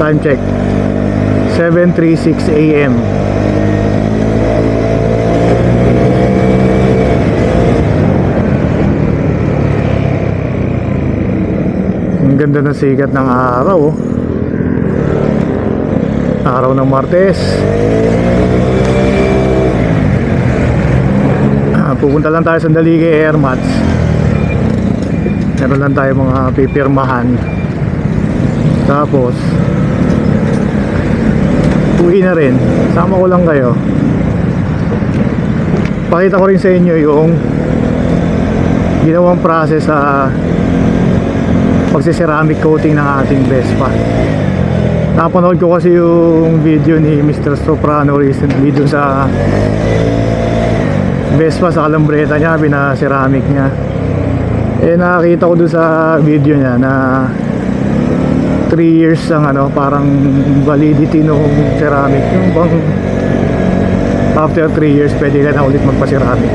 time check, 7:36 AM. Ang ganda ng sikat ng araw, oh. Araw ng Martes. Pupunta lang tayo sandali kay Airmats. Meron lang tayo mga pipirmahan. Tapos uwi na rin. Sama ko lang kayo. Pakita ko rin sa inyo yung ginawang process sa pagsiceramic coating ng ating Vespa. Napanood ko kasi yung video ni Mr. Soprano recently dun sa Vespa sa kalambreta niya, pina-ceramic niya. Eh nakakita ko dun sa video niya na 3 years ang parang validity nung ceramic. Yung bang after 3 years pwede ka na ulit magpa-ceramic.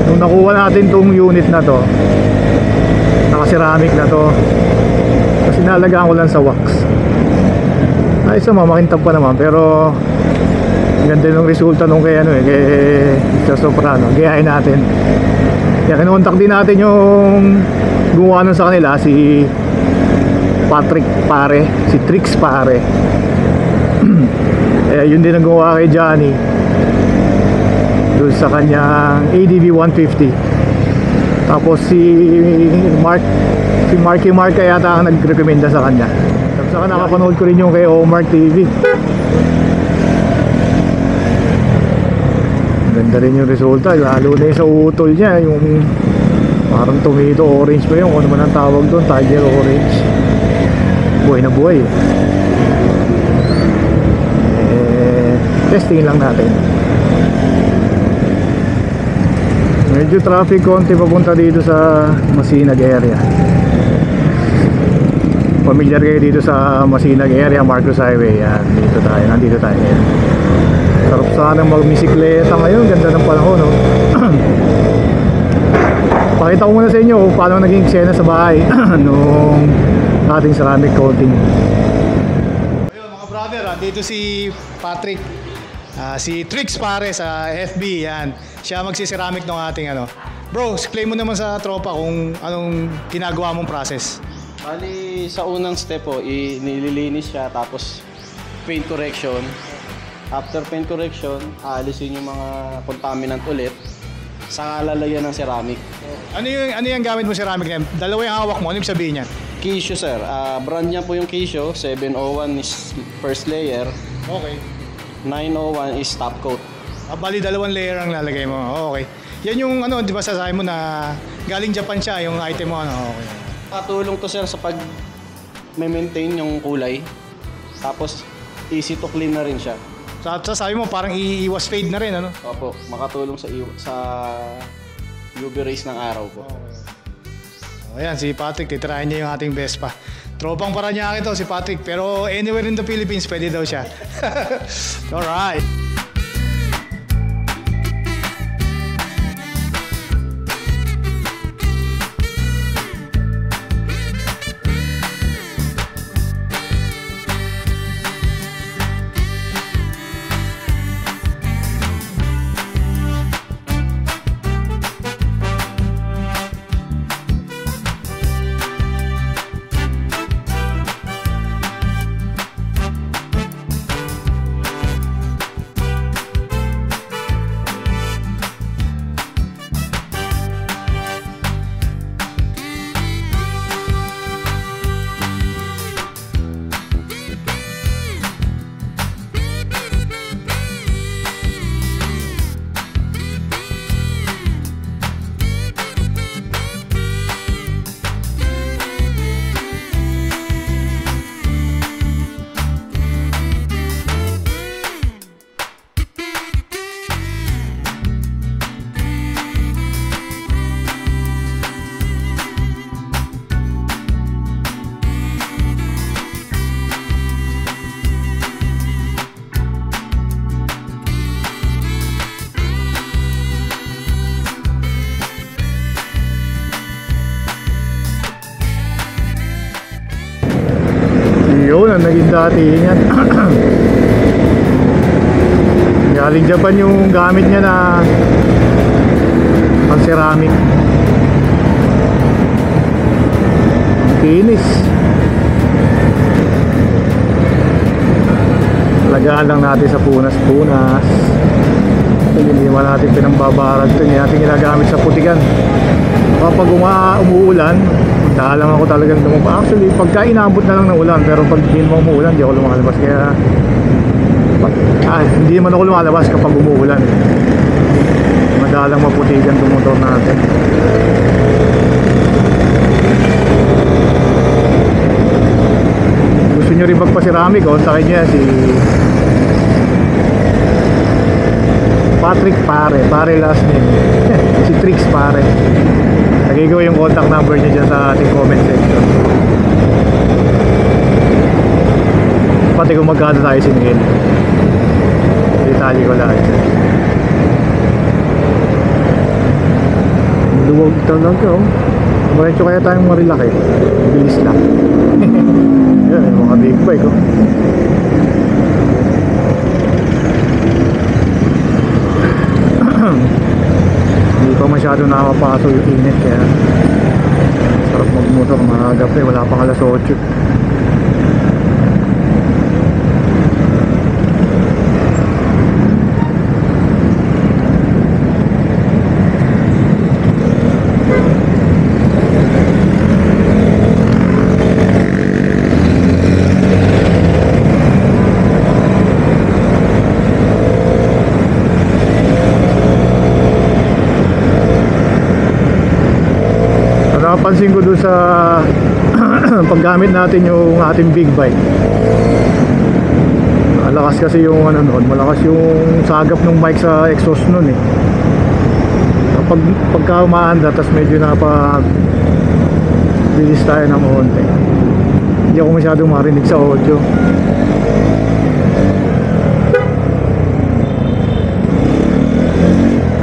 Nung nakuha natin tong unit na to, naka-ceramic na to, kasi nalagaan ko lang sa wax. Ayos naman, makintab pa naman, pero ganda ng resulta nung kay kay Mr. Soprano. Gayahin natin. Kaya kinontak din natin yung gumawa nun sa kanila, si Patrick pare, si Trix pare. Yun din ang gumawa kay Johnny doon sa kanyang ADV 150. Tapos si Marky Mark kaya yata ang nag-recommenda sa kanya. Tapos saka nakapanood ko rin yung kay Omar TV. Ganda rin yung resulta, lalo na yung sa utol niya, yung parang tomato orange pa yung ano man ang tawag doon, tiger orange. Buhay na buhay. Testingin lang natin. Medyo traffic konti papunta dito sa Masinag area. Familiar kayo dito sa Masinag area, Marcos Highway. Yan, nandito tayo ngayon. Sarap sana mag-bisikleta ngayon, ganda ng panahon, no? Pakita ko muna sa inyo kung paano naging eksena sa bahay nung ating ceramic coating. Ayun mga brother, dito si Patrick, si Trix pare sa FB. Yan, siya magsiceramic ng ating Bro, explain mo naman sa tropa kung anong ginagawa mong process. Bali, sa unang step po, nililinis siya, tapos paint correction. After paint correction, aalisin yung mga contaminant ulit, saka lalagyan ng ceramic. Ano yung gamit mo ceramic na? Dalawa yung hawak mo, ano yung sabihin niya? Keisho sir, brand niya po yung Keisho, 701 is first layer. Okay. 901 is top coat. Bali, 2 layer ang lalagay mo. Okay. Yan yung di ba sasabi mo na galing Japan siya, yung item mo, Okay. Katulong to sir sa pag-maintain yung kulay. Tapos, easy to clean na rin siya. Sabi mo parang iiwas fade na rin, Opo, makatulong sa UV rays ng araw po. Ayan, si Patrick, titirahin niya yung ating Vespa. Tropang Paranaque to si Patrick, pero anywhere in the Philippines pwede daw siya. Alright. naging dati yan. Galing Japan yung gamit niya na pang ceramic. Kinis. Lagaan lang natin sa punas-punas. Hindi naman natin pinambabarag ito. Hindi natin ginagamit sa putikan. Kapag umuulan, lang ako talagang lumabas. Actually, pagka inabot na lang ng ulan, pero pag hindi mo umuulan, hindi ako lumalabas. Kaya hindi naman ako lumalabas kapag umuulan. Madalang maputikan itong motor natin. Gusto nyo rin magpa-ceramic, kontakin nyo si Patrick Pare last name. Si Trix Pare. Lagay ko yung contact number niya dyan sa ating comment section. Pati kung magkano tayo siningin. Detalye ko lang. Luwag talaga, oh. Marencho kaya tayong marilaki. Bilis lang. Yan, yung mga big bike, oh. Hindi pa masyado nakapaso yung init, kaya sarap magmotor, mahagap eh, wala pang alas 8. Napansin ko doon sa paggamit natin yung ating big bike. Malakas kasi yung ano noon, malakas yung sagap ng bike sa exhaust noon eh. Pagka umaanda, tas medyo bilis tayo ng konti. Hindi ako masyadong marinig sa audio.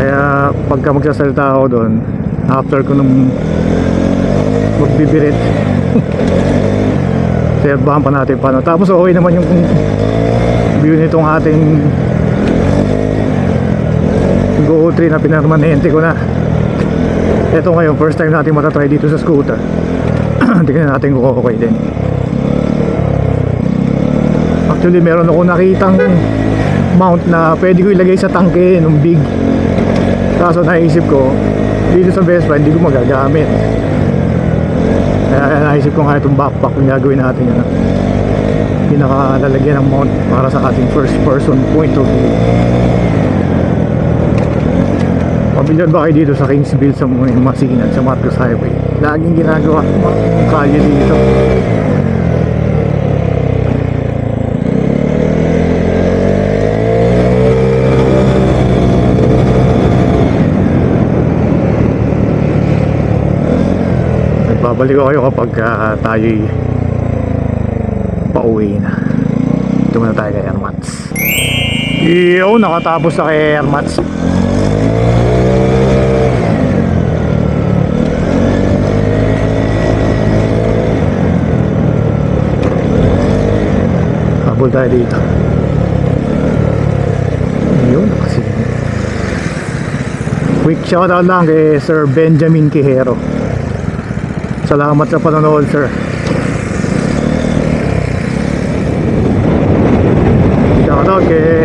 Kaya pagka magsasalita ako doon, after ko nung magbibirit, serbahan pa natin paano. Tapos okay naman yung view nitong ating Go 3 na pinarmanente ko na. Ito ngayon, first time natin matatry dito sa scooter. Tingnan natin kung okay din. Actually meron ako nakitang mount na pwede ko ilagay sa tangke ng big. Kaso naisip ko, dito sa Vespa hindi ko magagamit. Kaya naisip ko nga itong backpack yung gagawin natin yun. Pinakalalagyan ng mount para sa ating first person point of view. Pamilyar ba kayo dito sa Kingsville sa Masinan, sa Marcos Highway? Laging ginagawa yung kalye dito. Babalik ko kayo kapag tayo'y pauwi na. Ito muna tayo kay Airmats. Yo, nakatapos na kay Airmats. Habol tayo dito. Yun, kasi quick shoutout lang kay Sir Benjamin Quijero. Salamat sa panonood, sir. Shoutout kay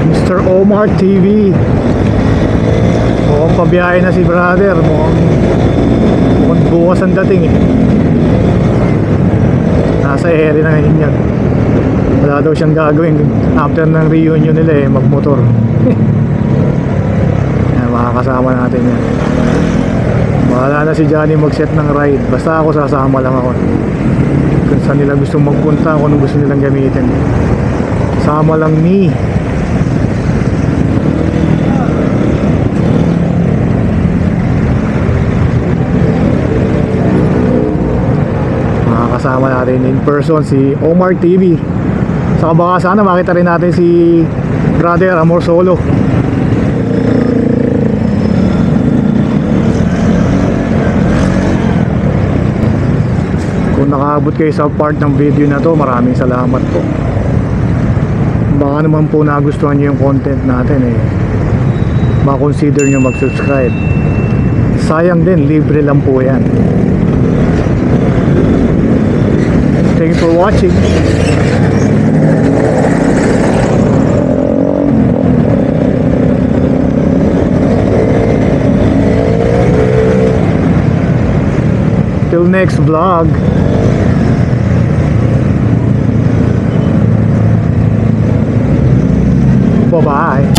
Mr. Omar TV. Mukhang pabiyahe na si brother. Mukhang bukas ang dating eh. Nasa area na ngayon yan. Wala daw siyang gagawin after ng reunion nila eh, magmotor. Makakasama natin yan. Bahala na si Johnny mag-set ng ride. Basta ako, sasama lang ako. Kung saan nila gustong magpunta, kung ano gusto nilang gamitin. Sama lang me. Makakasama natin in person si Omar TV. Saka baka sana makita rin natin si Brother Amor Solo. kung nakaabot kayo sa part ng video na to, maraming salamat po. Baka naman po nagustuhan nyo yung content natin eh, consider nyo mag-subscribe. Sayang din, libre lang po yan. Thank you for watching. Till next vlog. Bye-bye.